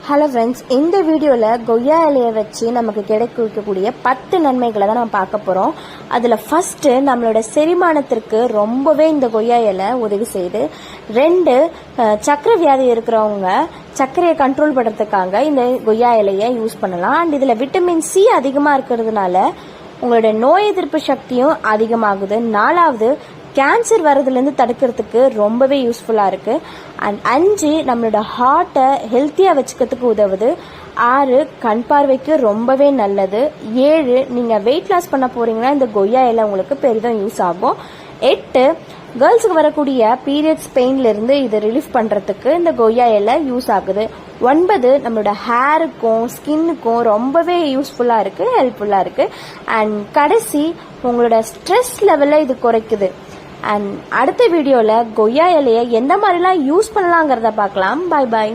Hello friends, இந்த வீடியோவில் கொய்யா இலையை வச்சு நமக்கு கிடைக்கக்கூடிய 10 நன்மைகளை தான் நம்ம பார்க்க போகிறோம். அதில் ஃபஸ்ட்டு நம்மளோட செரிமானத்திற்கு ரொம்பவே இந்த கொய்யா இலை உதவி செய்யுது. 2 சர்க்கரை வியாதி இருக்கிறவங்க சர்க்கரையை கண்ட்ரோல் பண்ணுறதுக்காக இந்த கொய்யா இலையை யூஸ் பண்ணலாம். அண்ட் இதில் விட்டமின் சி அதிகமாக இருக்கிறதுனால உங்களோட நோய் எதிர்ப்பு சக்தியும் அதிகமாகுது. 4வது, கேன்சர் வர்றதுலேருந்து தடுக்கிறதுக்கு ரொம்பவே யூஸ்ஃபுல்லாக இருக்குது. அண்ட் 5, நம்மளோட ஹார்ட்டை ஹெல்த்தியாக வச்சுக்கிறதுக்கு உதவுது. 6, கண் பார்வைக்கு ரொம்பவே நல்லது. 7, நீங்கள் வெயிட் லாஸ் பண்ண போகிறீங்கன்னா இந்த கொய்யா இலை உங்களுக்கு பெரிதும் யூஸ் ஆகும். 8, கேர்ள்ஸுக்கு வரக்கூடிய பீரியட்ஸ் பெயின்லேருந்து இதை ரிலீஃப் பண்ணுறதுக்கு இந்த கொய்யா இலை யூஸ் ஆகுது. 9, நம்மளோட ஹேருக்கும் ஸ்கின்னுக்கும் ரொம்பவே யூஸ்ஃபுல்லாக இருக்குது, ஹெல்ப்ஃபுல்லாக இருக்குது. அண்ட் கடைசி, உங்களோட ஸ்ட்ரெஸ் லெவலை இது குறைக்குது. அண்ட் அடுத்த வீடியோவில் கொய்யா இலையை எந்த மாதிரிலாம் யூஸ் பண்ணலாங்கிறத பார்க்கலாம். பாய் பாய்.